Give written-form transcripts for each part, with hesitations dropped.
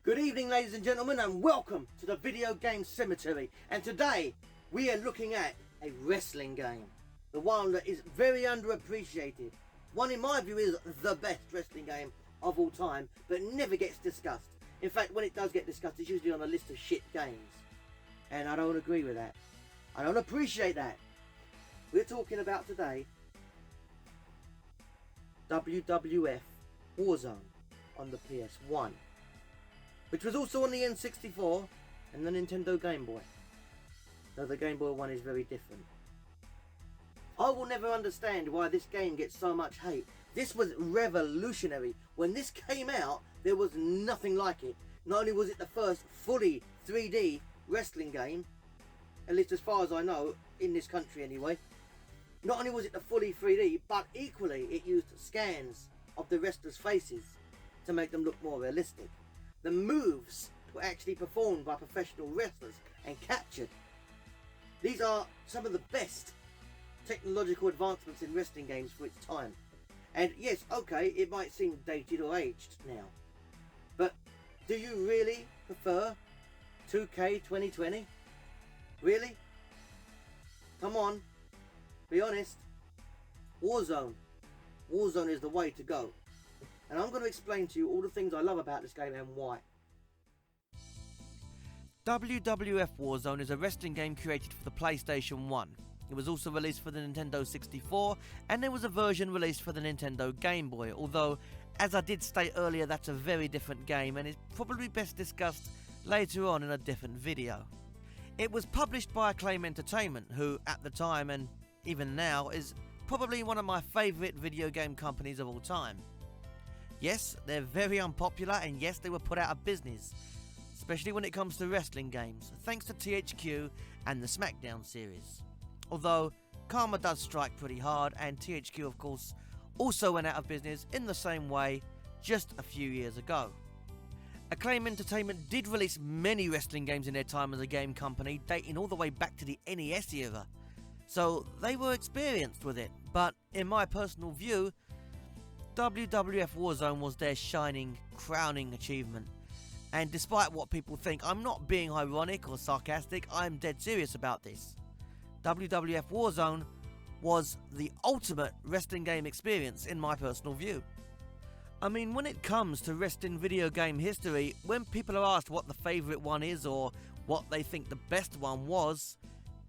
Good evening, ladies and gentlemen, and welcome to the Video Game Cemetery. And today we are looking at a wrestling game, the one that is very underappreciated. One in my view is the best wrestling game of all time, but never gets discussed. In fact, when it does get discussed, it's usually on a list of shit games. And I don't agree with that. I don't appreciate that. We're talking about today WWF Warzone on the PS1, which was also on the N64 and the Nintendo Game Boy, though the Game Boy one is very different. I will never understand why this game gets so much hate. This was revolutionary. When this came out, there was nothing like it. Not only was it the first fully 3D wrestling game, at least as far as I know, in this country anyway. Not only was it the fully 3D, but equally it used scans of the wrestlers' faces to make them look more realistic. The moves were actually performed by professional wrestlers and captured. These are some of the best technological advancements in wrestling games for its time. And yes, okay, it might seem dated or aged now, but do you really prefer 2K 2020? Really? Come on, be honest. Warzone is the way to go. And I'm going to explain to you all the things I love about this game and why. WWF Warzone is a wrestling game created for the PlayStation 1. It was also released for the Nintendo 64, and there was a version released for the Nintendo Game Boy, although, as I did state earlier, that's a very different game and is probably best discussed later on in a different video. It was published by Acclaim Entertainment, who at the time and even now is probably one of my favourite video game companies of all time. Yes, they're very unpopular, and yes, they were put out of business, especially when it comes to wrestling games, thanks to THQ and the SmackDown series. Although, karma does strike pretty hard, and THQ of course also went out of business in the same way just a few years ago. Acclaim Entertainment did release many wrestling games in their time as a game company, dating all the way back to the NES era, so they were experienced with it, but in my personal view, WWF Warzone was their shining, crowning achievement. And despite what people think, I'm not being ironic or sarcastic, I'm dead serious about this. WWF Warzone was the ultimate wrestling game experience in my personal view. I mean, when it comes to wrestling video game history, when people are asked what the favourite one is or what they think the best one was,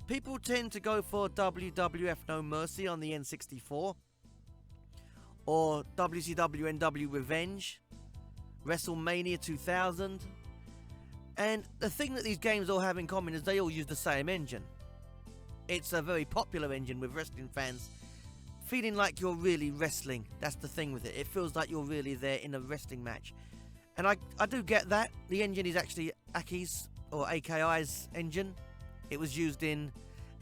people tend to go for WWF No Mercy on the N64, or WCW NW Revenge, WrestleMania 2000, and the thing that these games all have in common is they all use the same engine. It's a very popular engine with wrestling fans feeling like you're really wrestling. That's the thing with it. It feels like you're really there in a wrestling match. And I do get that. The engine is actually Aki's or AKI's engine. It was used in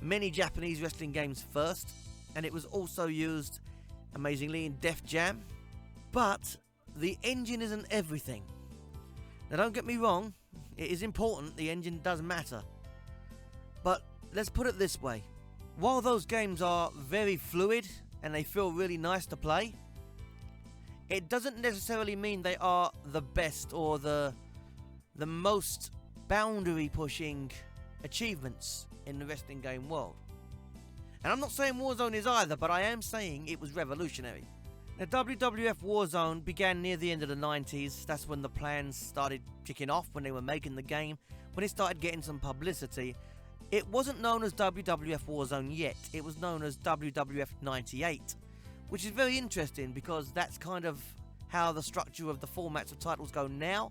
many Japanese wrestling games first, and it was also used amazingly in Def Jam. But the engine isn't everything. Now don't get me wrong, it is important, the engine does matter. But let's put it this way. While those games are very fluid and they feel really nice to play, it doesn't necessarily mean they are the best or the most boundary pushing achievements in the wrestling game world. And I'm not saying Warzone is either, but I am saying it was revolutionary. Now, WWF Warzone began near the end of the 90s. That's when the plans started kicking off, when they were making the game, when it started getting some publicity. It wasn't known as WWF Warzone yet. It was known as WWF 98, which is very interesting because that's kind of how the structure of the formats of titles go now,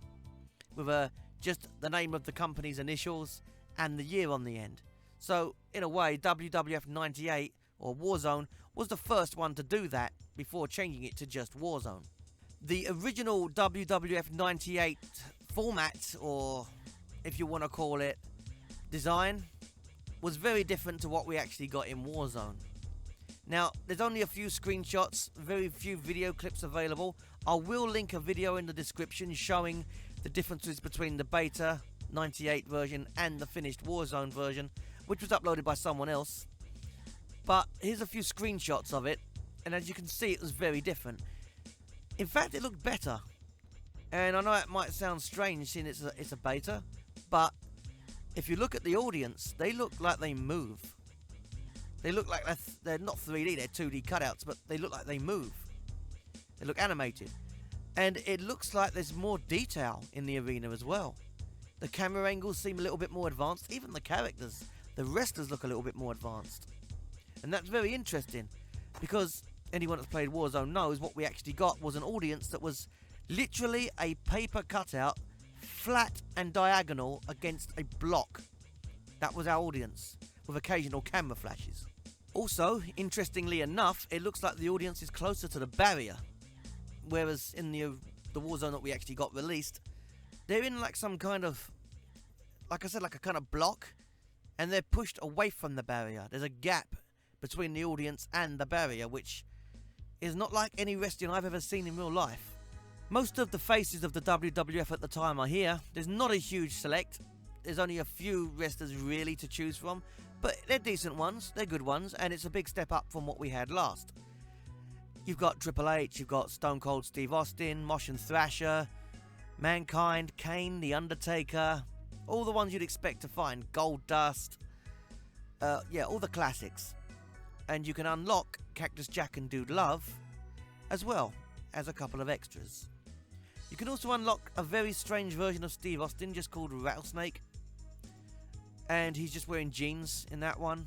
with just the name of the company's initials and the year on the end. So, in a way, WWF 98, or Warzone, was the first one to do that before changing it to just Warzone. The original WWF 98 format, or if you want to call it design, was very different to what we actually got in Warzone. Now, there's only a few screenshots, very few video clips available. I will link a video in the description showing the differences between the beta 98 version and the finished Warzone version, which was uploaded by someone else. But here's a few screenshots of it, and as you can see, it was very different. In fact, it looked better. And I know it might sound strange seeing it's a beta, but if you look at the audience, they look like they move. They look like they're not 3D, they're 2D cutouts, but they look like they move. They look animated. And it looks like there's more detail in the arena as well. The camera angles seem a little bit more advanced. Even the characters, the wrestlers look a little bit more advanced. And that's very interesting, because anyone that's played Warzone knows what we actually got was an audience that was literally a paper cutout, flat and diagonal against a block. That was our audience, with occasional camera flashes. Also, interestingly enough, it looks like the audience is closer to the barrier, whereas in the Warzone that we actually got released, they're in like some kind of, like I said, like a kind of block, and they're pushed away from the barrier. There's a gap between the audience and the barrier, which is not like any wrestling I've ever seen in real life. Most of the faces of the WWF at the time are here. There's not a huge select. There's only a few wrestlers really to choose from, but they're decent ones, they're good ones, and it's a big step up from what we had last. You've got Triple H, you've got Stone Cold Steve Austin, Mosh and Thrasher, Mankind, Kane, The Undertaker, all the ones you'd expect to find, Goldust, all the classics. And you can unlock Cactus Jack and Dude Love, as well as a couple of extras. You can also unlock a very strange version of Steve Austin, just called Rattlesnake, and he's just wearing jeans in that one.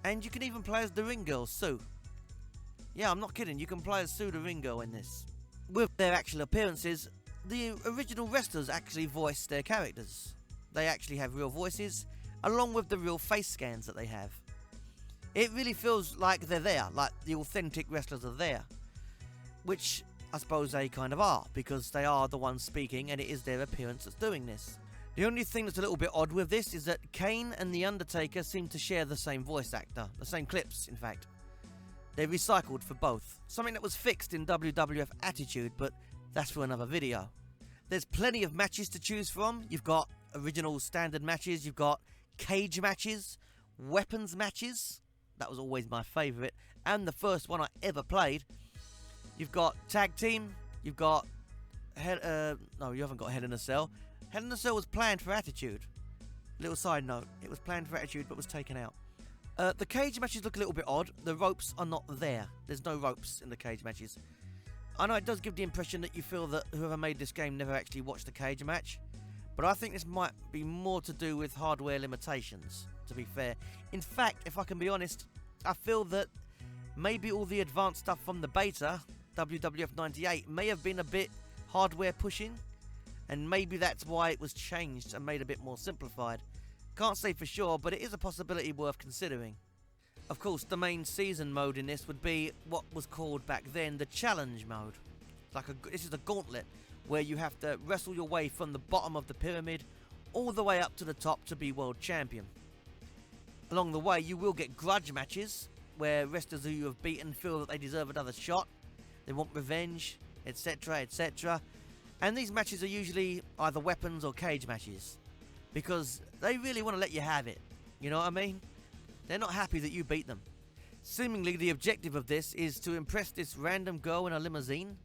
And you can even play as the ring girl, Sue. Yeah, I'm not kidding, you can play as Sue the ring girl in this. With their actual appearances, the original wrestlers actually voice their characters. They actually have real voices, along with the real face scans that they have. It really feels like they're there, like the authentic wrestlers are there. Which I suppose they kind of are, because they are the ones speaking and it is their appearance that's doing this. The only thing that's a little bit odd with this is that Kane and The Undertaker seem to share the same voice actor, the same clips in fact. They're recycled for both, something that was fixed in WWF Attitude, but that's for another video. There's plenty of matches to choose from. You've got original standard matches, you've got cage matches, weapons matches, that was always my favourite, and the first one I ever played. You've got tag team, you've got no, you haven't got Hell in a Cell. Hell in a Cell was planned for Attitude. Little side note, it was planned for Attitude but was taken out. The cage matches look a little bit odd. The ropes are not there. There's no ropes in the cage matches. I know it does give the impression that you feel that whoever made this game never actually watched the cage match, but I think this might be more to do with hardware limitations, to be fair. In fact, if I can be honest, I feel that maybe all the advanced stuff from the beta, WWF 98, may have been a bit hardware pushing, and maybe that's why it was changed and made a bit more simplified. Can't say for sure, but it is a possibility worth considering. Of course, the main season mode in this would be what was called back then the challenge mode. This is a gauntlet where you have to wrestle your way from the bottom of the pyramid all the way up to the top to be world champion. Along the way, you will get grudge matches where wrestlers who you have beaten feel that they deserve another shot. They want revenge, etc, etc. And these matches are usually either weapons or cage matches, because they really want to let you have it. You know what I mean? They're not happy that you beat them. Seemingly the objective of this is to impress this random girl in a limousine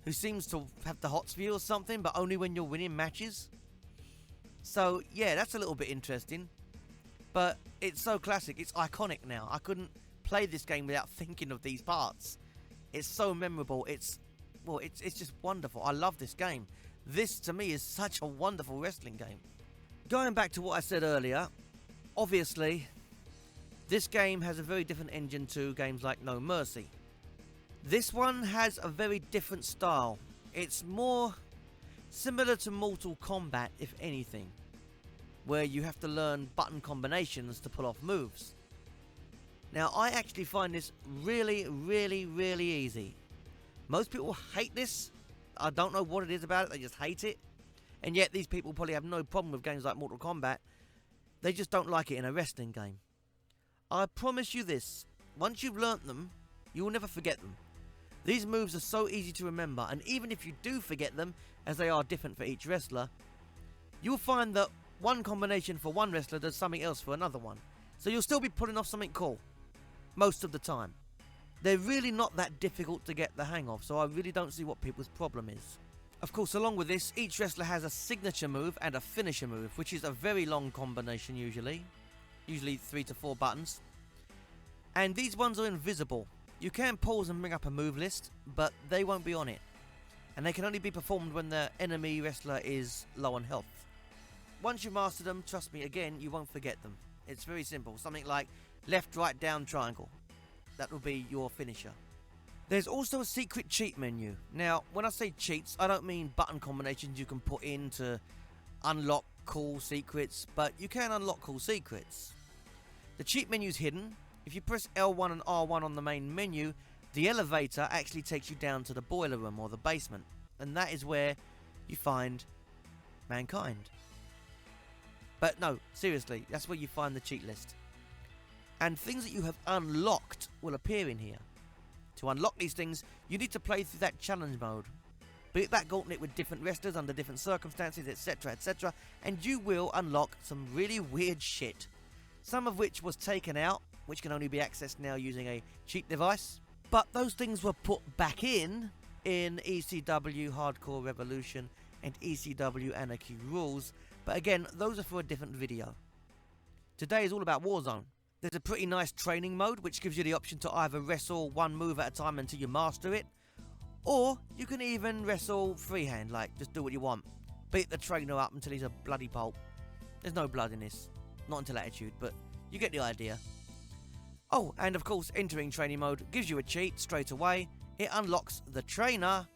who seems to have the hots for you or something, but only when you're winning matches. So yeah, that's a little bit interesting. But it's so classic, it's iconic now. I couldn't play this game without thinking of these parts. It's so memorable, it's just wonderful. I love this game. This to me is such a wonderful wrestling game. Going back to what I said earlier, obviously this game has a very different engine to games like No Mercy. This one has a very different style. It's more similar to Mortal Kombat, if anything, where you have to learn button combinations to pull off moves. Now, I actually find this really, really, really easy. Most people hate this. I don't know what it is about it, they just hate it. And yet these people probably have no problem with games like Mortal Kombat. They just don't like it in a wrestling game. I promise you this, once you've learnt them, you will never forget them. These moves are so easy to remember, and even if you do forget them, as they are different for each wrestler, you'll find that one combination for one wrestler does something else for another one. So you'll still be pulling off something cool, most of the time. They're really not that difficult to get the hang of, so I really don't see what people's problem is. Of course, along with this, each wrestler has a signature move and a finisher move, which is a very long combination usually 3 to 4 buttons. And these ones are invisible. You can pause and bring up a move list, but they won't be on it. And they can only be performed when the enemy wrestler is low on health. Once you master them, trust me, again, you won't forget them. It's very simple. Something like left, right, down, triangle. That will be your finisher. There's also a secret cheat menu. Now, when I say cheats, I don't mean button combinations you can put in to unlock cool secrets, but you can unlock cool secrets. The cheat menu's hidden. If you press L1 and R1 on the main menu, the elevator actually takes you down to the boiler room or the basement, and that is where you find Mankind. But no, seriously, that's where you find the cheat list. And things that you have unlocked will appear in here. To unlock these things, you need to play through that challenge mode. Beat that gauntlet with different wrestlers under different circumstances, etc, etc, and you will unlock some really weird shit. Some of which was taken out, which can only be accessed now using a cheat device. But those things were put back in ECW Hardcore Revolution and ECW Anarchy Rules. But again, those are for a different video. Today is all about Warzone. There's a pretty nice training mode which gives you the option to either wrestle one move at a time until you master it, or you can even wrestle freehand, like just do what you want. Beat the trainer up until he's a bloody pulp. There's no blood in this. Not until Attitude, but you get the idea. Oh, and of course, entering training mode gives you a cheat straight away. It unlocks the trainer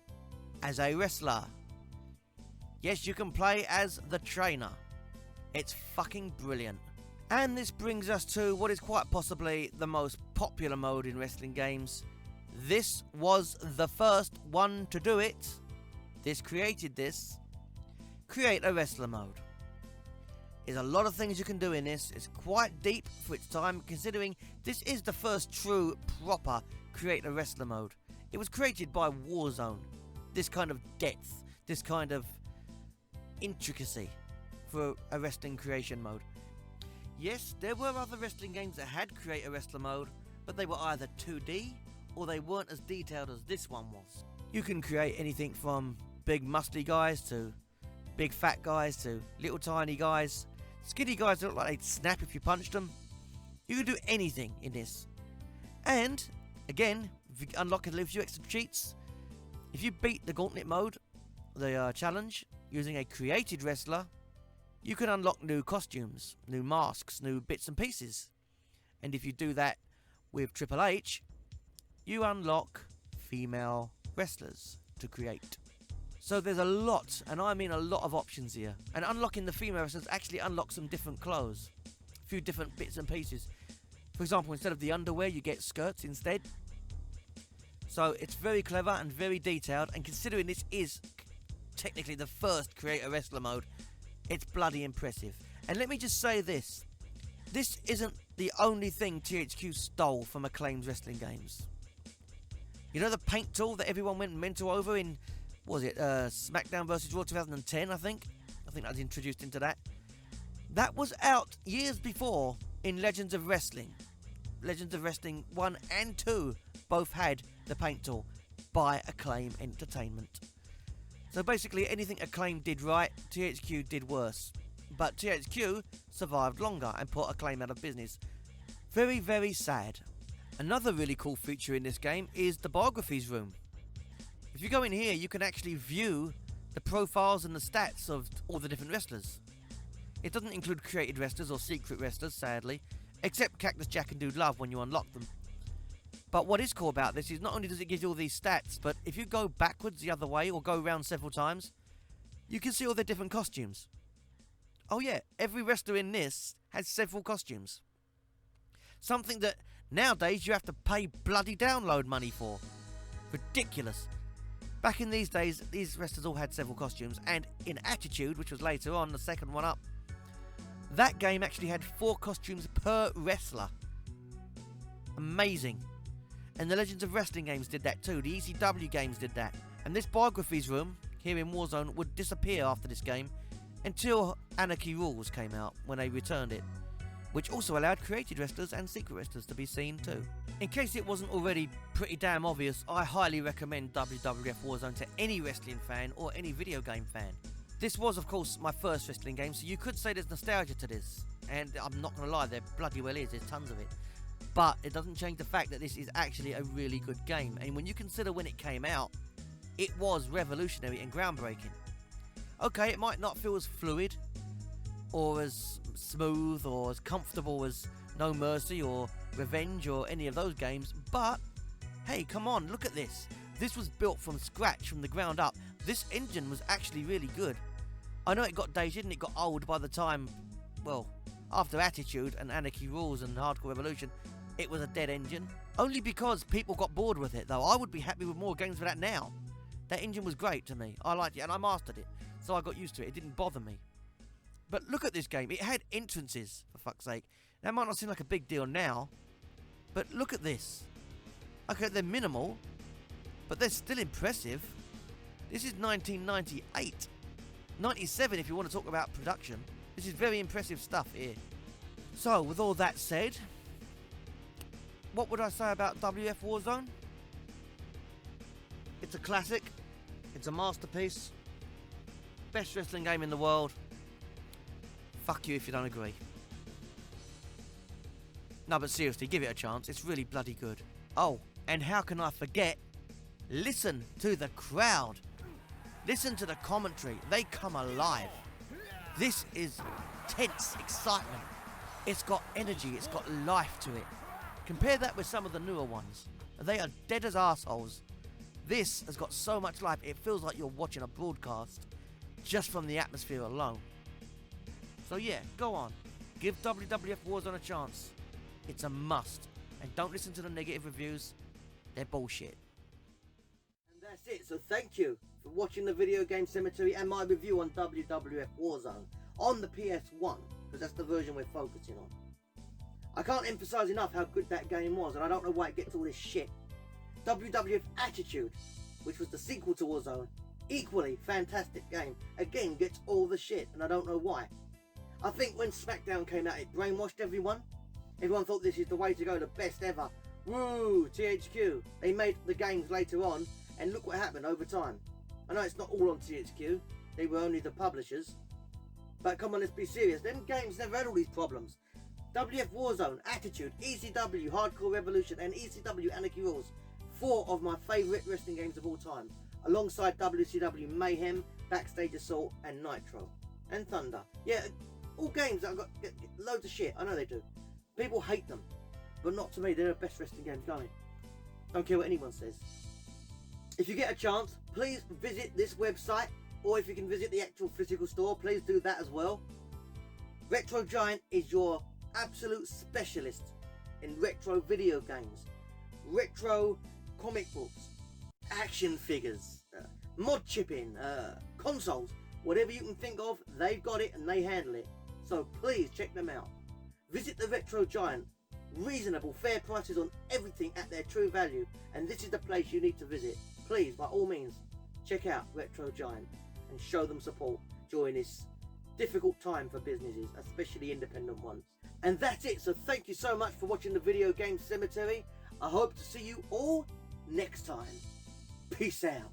as a wrestler. Yes, you can play as the trainer. It's fucking brilliant. And this brings us to what is quite possibly the most popular mode in wrestling games. This was the first one to do it. This created this. Create a wrestler mode. There's a lot of things you can do in this. It's quite deep for its time, considering this is the first true, proper create a wrestler mode. It was created by Warzone. This kind of depth, this kind of intricacy for a wrestling creation mode. Yes, there were other wrestling games that had create a wrestler mode, but they were either 2D or they weren't as detailed as this one was. You can create anything from big muscly guys to big fat guys to little tiny guys, skinny guys that look like they'd snap if you punched them. You can do anything in this. And again, if you unlock a few extra cheats, if you beat the gauntlet mode, the challenge, using a created wrestler, you can unlock new costumes, new masks, new bits and pieces. And if you do that with Triple H, you unlock female wrestlers to create. So there's a lot, and I mean a lot of options here. And unlocking the female wrestlers actually unlocks some different clothes, a few different bits and pieces. For example, instead of the underwear, you get skirts instead. So it's very clever and very detailed, and considering this is technically the first create a wrestler mode, it's bloody impressive. And let me just say this. This isn't the only thing THQ stole from acclaimed wrestling games. You know the paint tool that everyone went mental over in, what was it, SmackDown vs. Raw 2010, I think? I think that was introduced into that. That was out years before in Legends of Wrestling. Legends of Wrestling 1 and 2 both had the paint tool by Acclaim Entertainment. So basically anything Acclaim did right, THQ did worse. But THQ survived longer and put Acclaim out of business. Very, very sad. Another really cool feature in this game is the Biographies Room. If you go in here, you can actually view the profiles and the stats of all the different wrestlers. It doesn't include created wrestlers or secret wrestlers, sadly, except Cactus Jack and Dude Love when you unlock them. But what is cool about this is not only does it give you all these stats, but if you go backwards the other way or go around several times, you can see all their different costumes. Oh yeah, every wrestler in this has several costumes. Something that nowadays you have to pay bloody download money for. Ridiculous. Back in these days, these wrestlers all had several costumes, and in Attitude, which was later on, the second one up, that game actually had 4 costumes per wrestler. Amazing. And the Legends of Wrestling games did that too. The ECW games did that. And this Biographies Room, here in Warzone, would disappear after this game until Anarchy Rules came out, when they returned it. which also allowed created wrestlers and secret wrestlers to be seen too. In case it wasn't already pretty damn obvious, I highly recommend WWF Warzone to any wrestling fan or any video game fan. This was, of course, my first wrestling game, so you could say there's nostalgia to this, and I'm not going to lie, there bloody well is, there's tons of it. But it doesn't change the fact that this is actually a really good game, and when you consider when it came out, it was revolutionary and groundbreaking. Okay, it might not feel as fluid, or as smooth, or as comfortable as No Mercy or Revenge or any of those games, but hey, come on, look at this. This was built from scratch, from the ground up. This engine was actually really good. I know it got dated and it got old by the time, well, after Attitude and Anarchy Rules and Hardcore Revolution, it was a dead engine. Only because people got bored with it, though. I would be happy with more games for that now. That engine was great to me. I liked it and I mastered it, so I got used to it. It didn't bother me. But look at this game. It had entrances, for fuck's sake. That might not seem like a big deal now, but look at this. Okay, they're minimal, but they're still impressive. This is 1998. 97 if you want to talk about production. This is very impressive stuff here. So, with all that said, what would I say about WWF Warzone? It's a classic. It's a masterpiece. Best wrestling game in the world. Fuck you if you don't agree. No, but seriously, give it a chance. It's really bloody good. Oh, and how can I forget? Listen to the crowd. Listen to the commentary. They come alive. This is tense excitement. It's got energy. It's got life to it. Compare that with some of the newer ones. They are dead as arseholes. This has got so much life. It feels like you're watching a broadcast just from the atmosphere alone. So yeah, go on. Give WWF Warzone a chance. It's a must. And don't listen to the negative reviews. They're bullshit. And that's it. So thank you for watching the Video Game Cemetery and my review on WWF Warzone on the PS1, because that's the version we're focusing on. I can't emphasize enough how good that game was, and I don't know why it gets all this shit. WWF Attitude, which was the sequel to Warzone, equally fantastic game, again gets all the shit, and I don't know why. I think when SmackDown came out, it brainwashed everyone. Everyone thought this is the way to go, the best ever. Woo, THQ. They made the games later on, and look what happened over time. I know it's not all on THQ, they were only the publishers. But come on, let's be serious. Them games never had all these problems. WWF Warzone, Attitude, ECW, Hardcore Revolution, and ECW Anarchy Rules. 4 of my favourite wrestling games of all time. Alongside WCW Mayhem, Backstage Assault, and Nitro. And Thunder. Yeah, all games that I've got get loads of shit. I know they do. People hate them. But not to me, they're the best wrestling games going. Don't care what anyone says. If you get a chance, please visit this website. Or if you can visit the actual physical store, please do that as well. Retro Giant is your absolute specialist in retro video games, retro comic books, action figures, mod chipping, consoles, whatever you can think of, they've got it and they handle it. So please check them out. Visit the Retro Giant. Reasonable, fair prices on everything at their true value, and this is the place you need to visit. Please, by all means, check out Retro Giant and show them support during this difficult time for businesses, especially independent ones. And that's it, so thank you so much for watching the Video Game Cemetery. I hope to see you all next time. Peace out.